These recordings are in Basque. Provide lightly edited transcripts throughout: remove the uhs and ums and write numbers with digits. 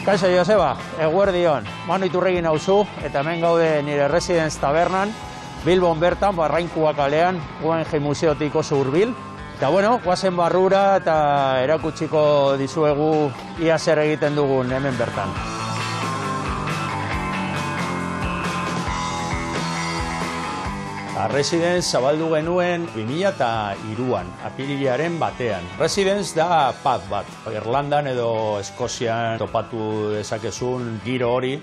Kaixo Joseba, eguerdion, Manu Iturregin nauzu, eta hemen gaude nire Residence Tabernan, Bilbon bertan, Barrainkoa kalean, Guggenheim Museotik oso hurbil. Eta bueno, guazen barrura eta erakutsiko dizuegu ia zer egiten dugun hemen bertan. Residence zabaldu genuen 2003an, apirilaren batean. Residence da pub bat. Irlandan edo Eskozian topatu dezakezun giro hori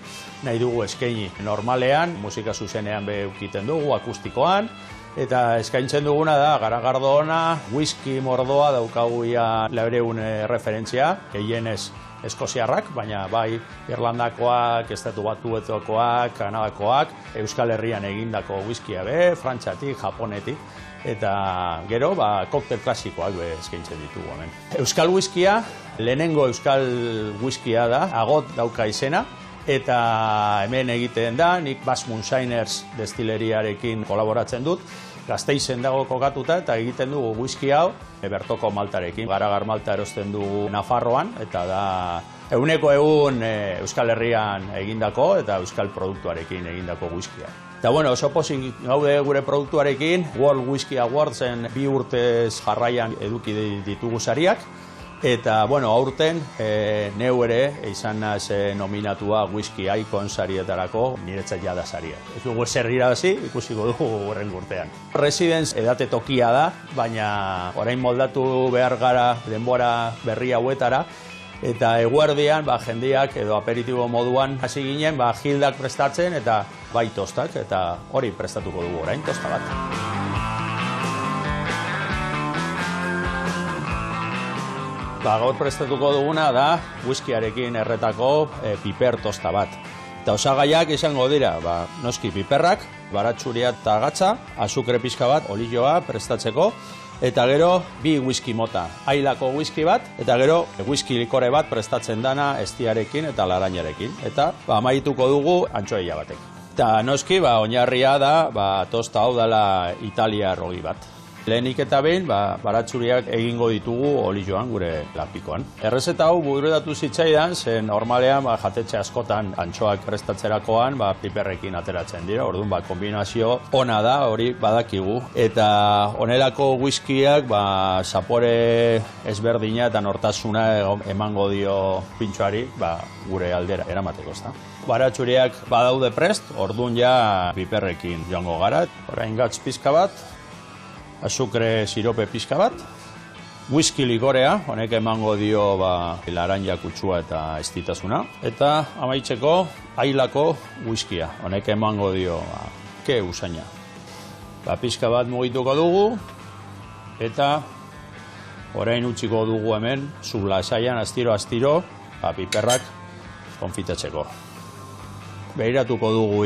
nahi dugu eskaini. Normalean, musika zuzenean beukiten dugu, akustikoan, eta eskaintzen duguna da garagardo ona, whisky mordoa daukagu ia 400 referentzia, gehienez eskoziarrak, baina bai Irlandakoak, Estatu Batuetakoak, Kanadakoak, Euskal Herrian egindako whiskia be, Frantziatik, Japonetik, eta gero koktel klasikoak eskaintzen ditugu hemen. Euskal whiskia, lehenengo euskal whiskia da, agot dauka izena, eta hemen egiten da, nik Bass Moonshiners destileriarekin kolaboratzen dut, Gasteizen dago kokatuta eta egiten dugu whisky hau bertoko maltarekin. Garagar malta erosten dugu Nafarroan eta da eguneko Euskal Herrian egindako eta euskal produktuarekin egindako whiskia. Eta bueno, oso pozik gaude gure produktuarekin, World Whisky Awardsen 2 urtez jarraian eduki ditugu sariak. Eta, bueno, aurten neu ere izan naz nominatua Whisky Icon sarietarako niretzat jada saria. Ez dugu ezer irabazi, ikusiko dugu horren urtean. Residence edate tokia da, baina orain moldatu behar gara denbora berri hauetara, eta eguerdian jendeak edo aperitibo moduan hasi ginen gildak prestatzen eta bai tostak, eta hori prestatuko dugu orain tosta bat. Gaur prestatuko duguna da whiskiarekin erretako piper tosta bat. Eta osagaiak izango dira, noski piperrak, baratxuria eta gatza, azukre pixka bat, olioa prestatzeko, eta gero 2 whisky mota, ailako whisky bat, eta gero whisky likore bat prestatzen dana estiarekin eta larainarekin. Eta amaituko dugu antxoia batek. Eta noski, oinarria da, tosta hau dela Italia rogi bat. Lehenik eta behin, baratxuriak egingo ditugu olioan gure lapikoan. Errezeta hau bururatu zitzaidan, zen normalean jatetxe askotan antxoak prestatzerakoan piperrekin ateratzen dira. Orduan, kombinazio ona da, hori badakigu. Eta honelako whiskiak zapore ezberdina eta nortasuna emango dio pintxoari gure aldera eramateko. Baratxuriak badaude prest, orduan ja piperrekin joango gara. Orain gatz pizka bat, azukre sirope pizka bat, whisky likorea, honek emango dio laranja kutsua eta estitasuna, eta amaitzeko ailako whiskia, honek emango dio ke usaina. Pizka bat mugituko dugu, eta orain utziko dugu hemen, sublasaian astiro, piperrak konfitatzeko. Behiratuko dugu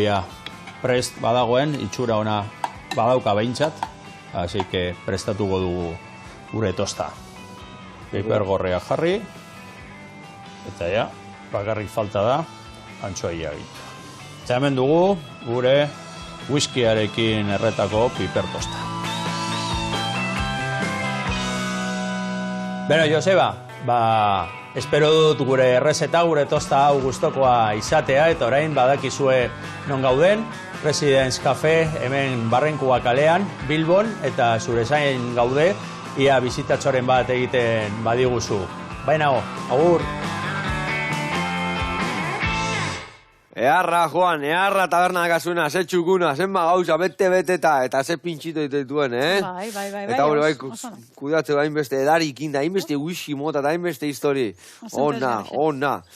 prest badagoen, itxura ona badauka behintzat, así que prestatuko dugu gure tosta. Piper gorrea jarri, eta bakarrik falta da antxoia egitu. Eta hemen dugu gure whiskiarekin erretako piper tosta. Beno, Joseba, espero dut gure errezeta, gure tosta hau gustokoa izatea, eta orain badakizue non gauden, Residence Cafe hemen Barrainkoa kalean, Bilbon, eta zure zain gaude, ia bizitatxoren bat egiten badiguzu. Bainago, agur! Earra, Juan, earra taberna gasuna, ze txukuna, zen gauza, bete-beteta, eta ze pintxito dituen, Bai. Eta hori, kudatze da inbeste edarikin, da inbeste whisky mota, da inbeste histori. Ona.